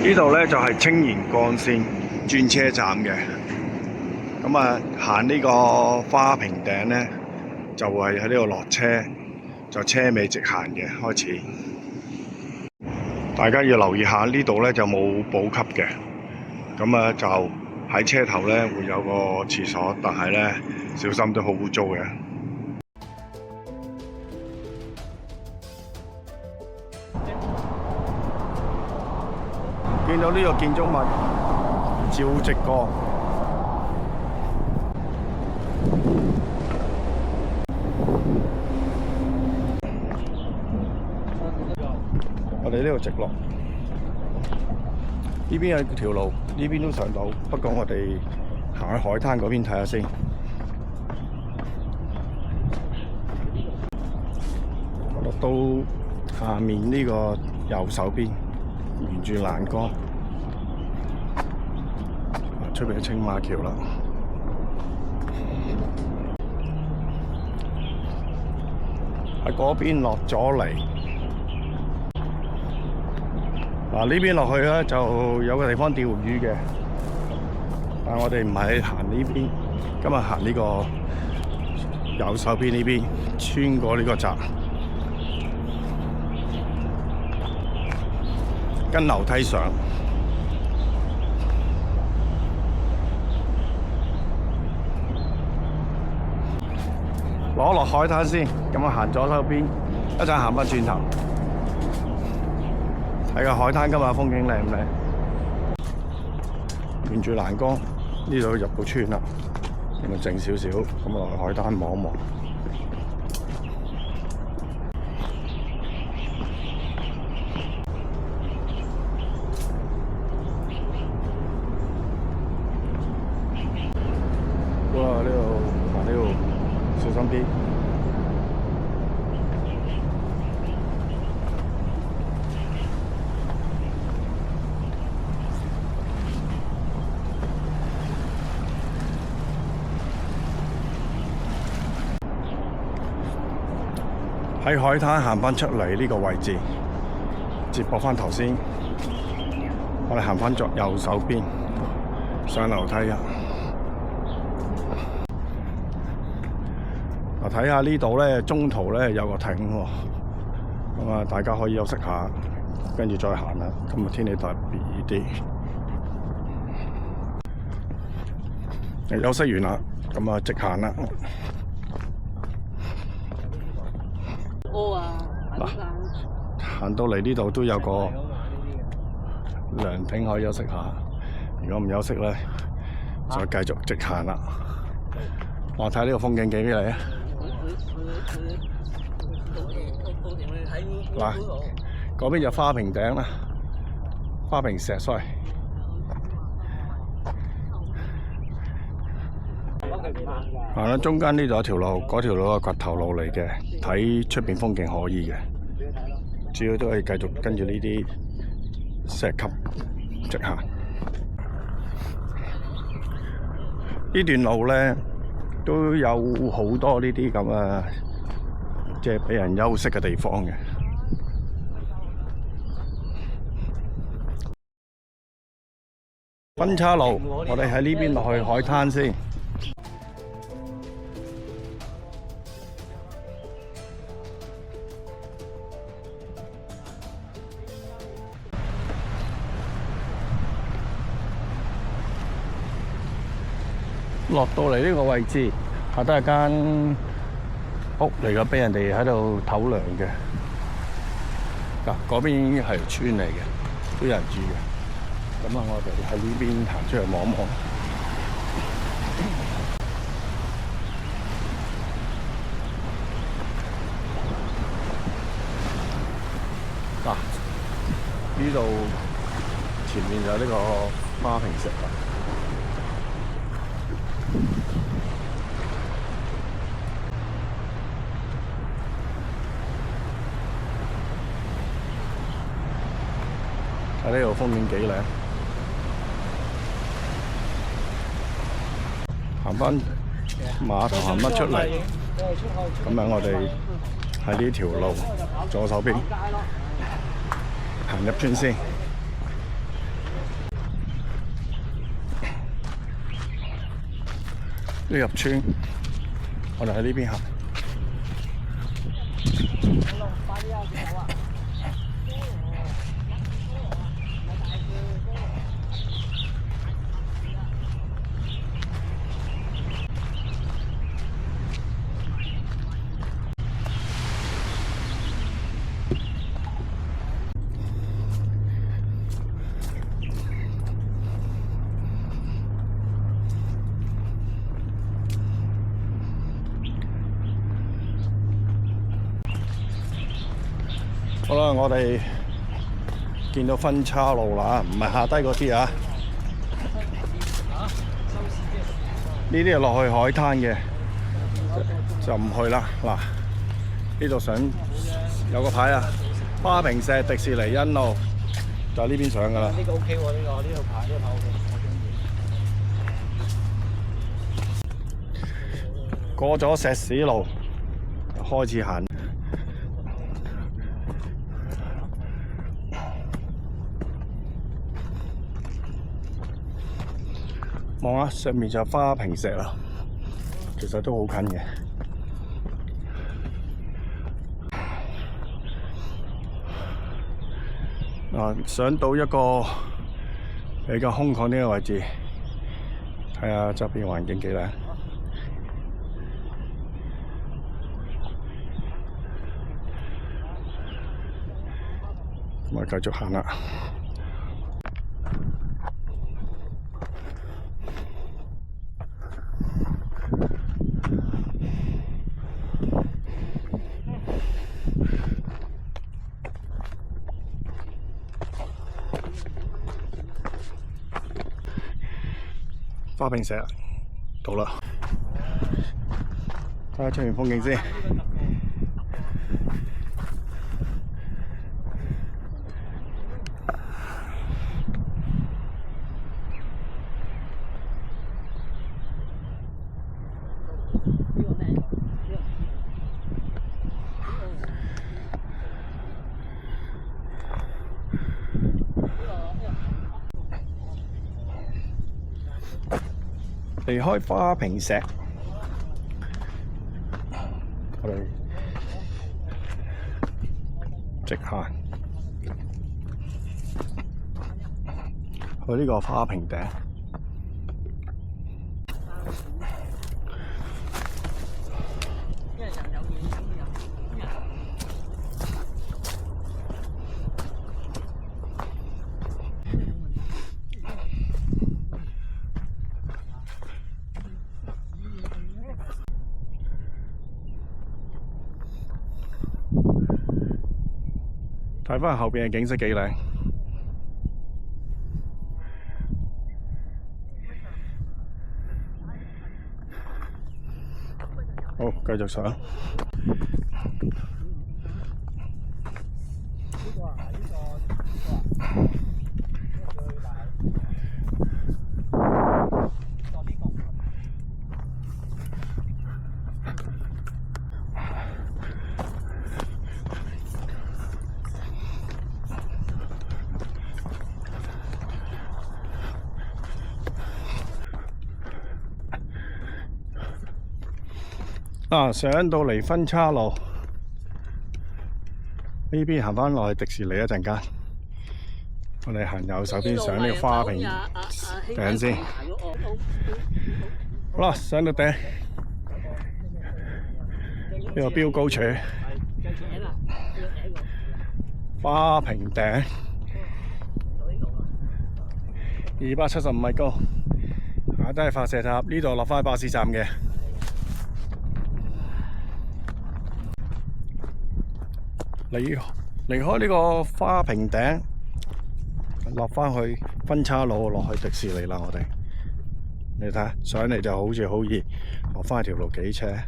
呢度咧就係青嶼幹線轉車站嘅，咁啊行呢個花瓶頂咧就會喺呢度落車，就車尾直行嘅開始。大家要留意下呢度咧就冇補給嘅，咁啊就喺車頭咧會有個廁所，但係咧小心都好污糟嘅。見到呢個建築物照直光，我哋呢度直落，呢邊有條路，呢邊都上到，不過我哋行去海灘嗰邊睇下先。落到下面呢個右手邊，沿住欄杆，出邊青馬橋啦。喺嗰邊落咗嚟，嗱呢邊落去咧就有個地方釣魚嘅，但係我哋唔係行呢邊，今日行呢個右手邊呢邊，穿過呢個閘，跟樓梯上。攞落海灘先，咁我行左手邊，一陣行返轉頭，睇個海灘今日風景靚唔靚？沿住欄杆呢度入到村啦，咁啊靜少少，咁落去海灘望一望。哇！呢度行呢度小心啲。喺海灘行返出嚟呢個位置，接駁返頭先，我哋行返左右手邊上樓梯啊！睇下呢度咧，中途咧有個亭喎，咁啊大家可以休息下，跟住再行啦。今日天氣特別啲，休息完啦，咁啊直行啦。嗱，行到嚟呢度都有個涼亭可以休息下。如果唔休息咧，就繼續直行啦。我睇呢個風景幾美麗啊！嗱，嗰邊就花瓶頂啦，花瓶石衰。行啦，中間呢度有條路，嗰條路係掘頭路嚟嘅，睇出邊風景可以嘅，主要都係繼續跟住呢啲石級直行。呢段路咧都有好多呢啲咁啊，即係俾人休息嘅地方嘅。分岔路，我哋喺呢邊落去海灘先。落到嚟呢個位置，下低係間屋嚟嘅，俾人哋喺度唞涼嘅。嗱，嗰邊已經係村嚟嘅，都有人住嘅。咁啊，我哋喺呢邊行出去望一望。嗱，呢度前面就呢個花瓶石啦。睇呢度風景幾靚，行返碼頭行返出嚟，咁啊我哋喺呢條路左手邊行入村先。呢入村，我哋喺呢邊行。好啦，我哋見到分岔路啦，唔係下低嗰啲啊。呢啲係落去海灘嘅，就唔去啦。嗱，呢度上有個牌啊，花坪石迪士尼欣路，就喺呢邊上㗎啦。呢個 OK 喎，呢個牌 OK，我中意。過咗石屎路，開始行。望下上面就花坪石啦，其實都好近嘅。上到一個比較空曠啲嘅位置，睇下周邊環境幾靚。咁啊，繼續行啦。花坪石到啦，睇下出面風景先。離開花坪石，我哋直行去呢個花坪頂。睇返後邊嘅景色幾靚，好，繼續上。上到嚟分岔路呢邊行返落去迪士尼一陣間，我哋行右手邊上呢個花坪頂先。好啦，上到頂呢個標高柱，花坪頂275米高，下低係發射塔，呢度落返去巴士站嘅。離開呢個花坪頂，落返去分岔路，落去迪士尼啦。我哋你睇下，上嚟就好似好易，落返去條路幾斜。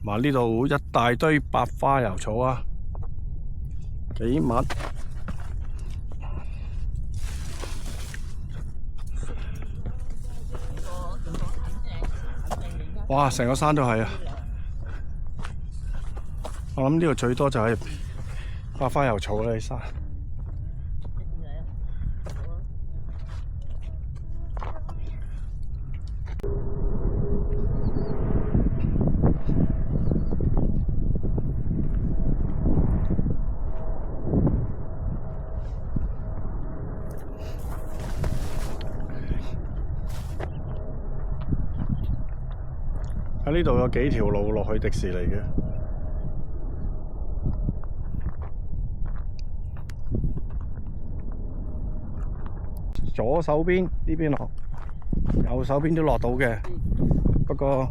嗱，呢度一大堆白花油草啊，幾密。哇！成個山都係啊！我諗呢度最多就係白花油草啦，呢山。喺呢度有幾條路落去迪士尼嘅。左手邊呢邊落，右手邊都落到嘅。不過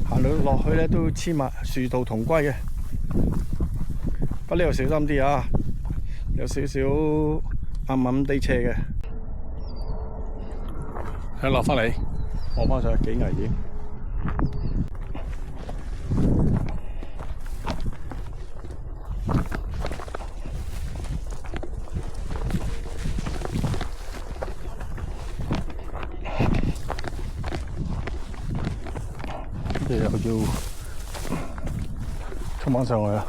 行到落去咧都黐埋樹道同歸嘅。不過呢度小心啲啊，有少少暗暗地斜嘅。係落返嚟，望返上去幾危險。跟住又要衝返上去啦。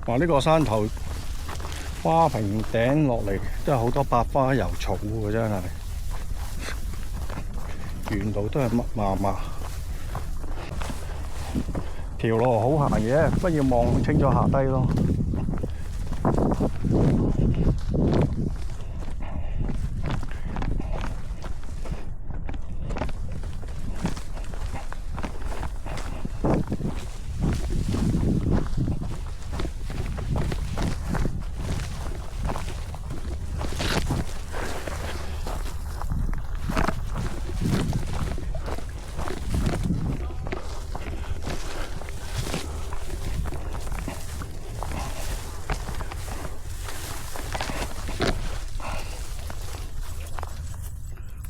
哇！呢個山頭花坪頂落嚟，都係好多百花油草喎，真係沿路都係密麻麻。條路好行嘅，不過要望清楚下低咯。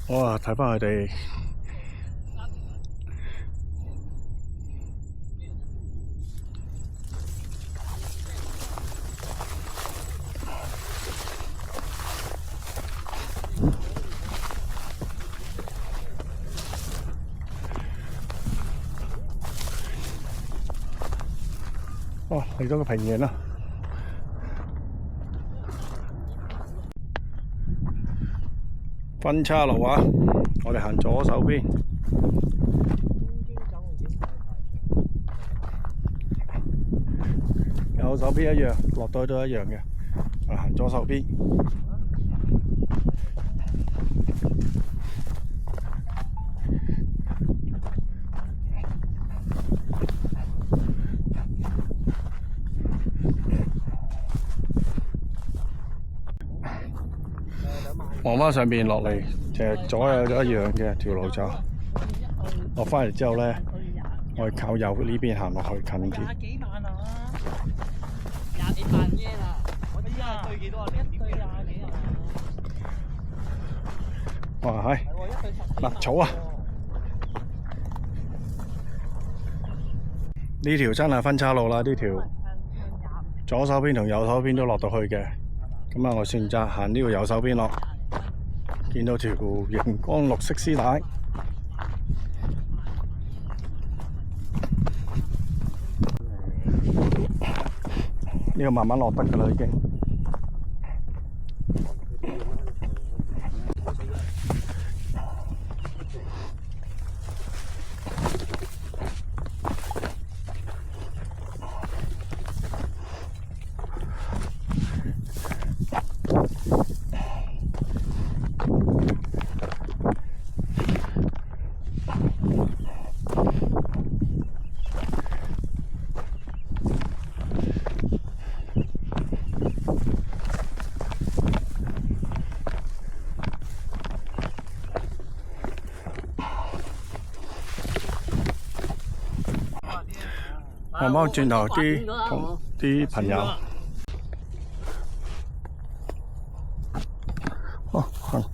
哇！睇返佢哋哇！嚟到個平原啦〜分岔路啊！我哋行左手邊，右手邊一樣，落袋都一樣嘅。我行左手邊。望返上邊落嚟，其實左右都一樣嘅條路就落返嚟之後咧，我哋靠右呢邊行落去近啲。廿幾萬啊！廿幾萬耶啦！我知啊，對幾多啊？一對廿幾啊！哇係！嗱草啊！呢條真係分岔路啦！呢條左手邊同右手邊都落到去嘅。咁啊，我選擇行呢個右手邊咯。見到條熒光綠色絲帶，呢個慢慢落得㗎啦，已經。望翻轉頭啲朋友，哦，行。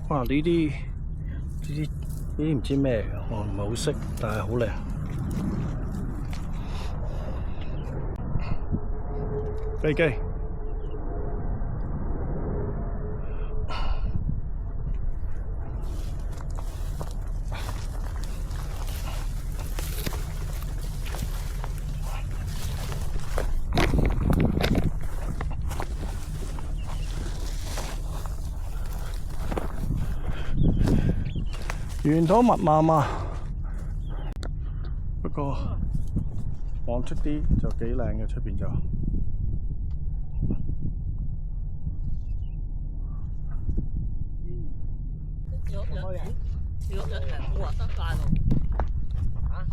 哇！呢啲唔知咩，我唔係好識，但係好靚。飛機。沿途密麻麻，不過望出啲就幾靚嘅，出邊就。有人哇得曬咯嚇！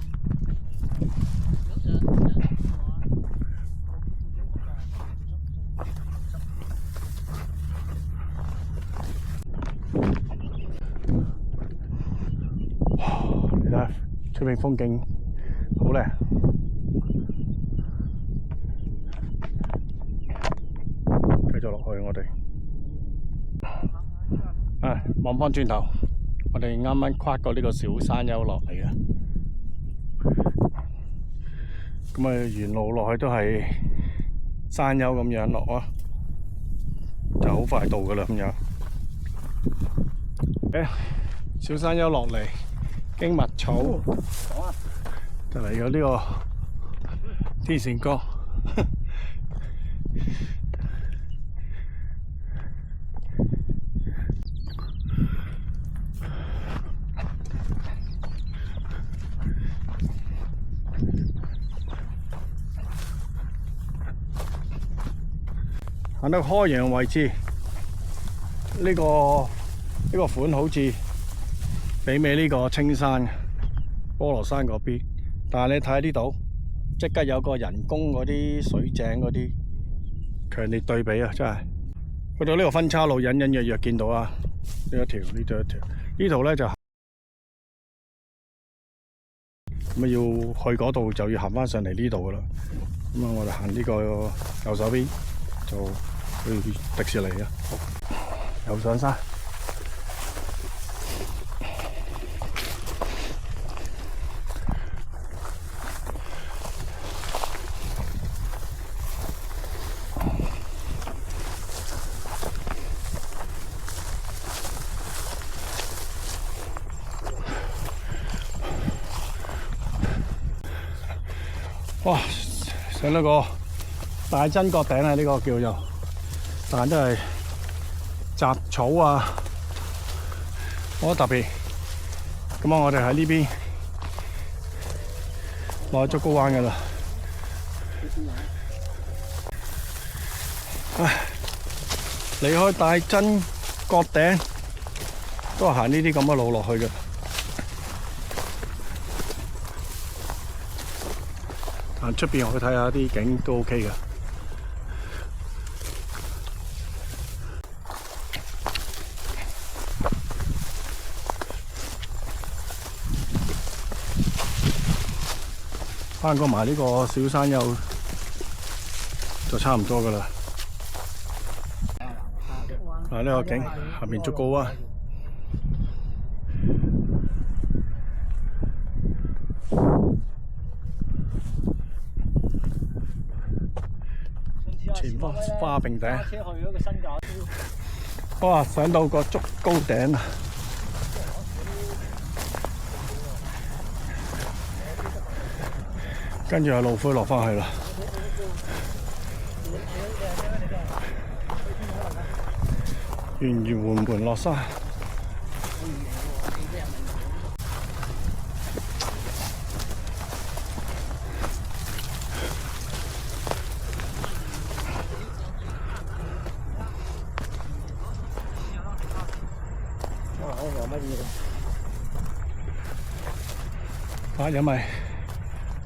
你睇下出邊風景好靚，繼續落去我哋。望翻轉頭，我哋啱啱跨過呢個小山丘落嚟嘅，咁沿路落去都係山丘咁樣落啊，就好快到噶啦咁樣。小山丘落嚟，經蜜草，就嚟咗呢個天線崗。行到開陽位置，呢個款好似媲美呢個青山菠蘿山嗰邊，但係你睇呢度，即刻有個人工嗰啲水井嗰啲強烈對比啊！真係去到呢個分岔路，隱隱約約見到啊，呢一條，呢度一條，呢度咧就咁啊，要去嗰度就要行翻上嚟呢度噶啦。咁啊，我哋行呢個右手邊就去迪士尼啊！好，又上山。哇！上到個大真角頂啊！呢個叫做，但都係雜草啊，好特別。咁啊，我哋喺呢邊落竹篙灣噶啦。離開大真角頂都係行呢啲咁嘅路落去嘅。行出邊我去睇下啲景都 OK 嘅。翻過埋呢個小山丘就差唔多噶啦。呢個景下面竹篙灣。前方花並頂，哇！上到個竹篙頂啊！跟住有路灰落返去啦。圓圓緩緩落山。因為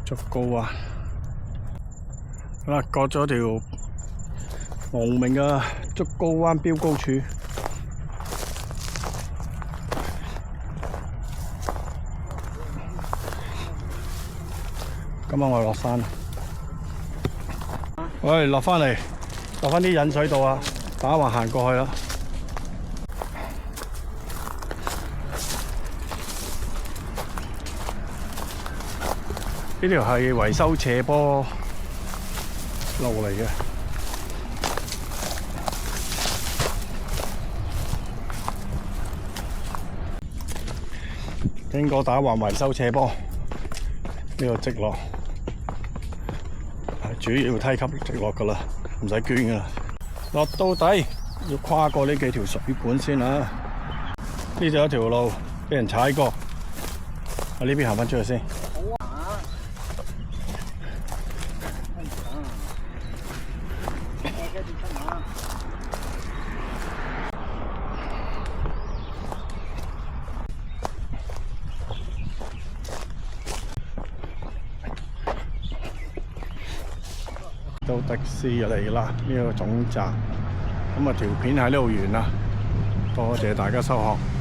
竹篙灣，好啦，過咗條無名嘅竹篙灣標高柱，今晚我哋落山，喂，落返嚟，落返啲引水道啊，打橫行過去啦。呢條係維修斜坡路嚟嘅。經過打橫維修斜坡，呢個直落係主要梯級直落噶啦，唔使捐噶啦。落到底要跨過呢幾條水管先啦。呢度有條路俾人踩過，喺呢邊行翻出去先。到迪士尼啦，呢個總站。咁啊，條片喺呢度完啦，多謝大家收看。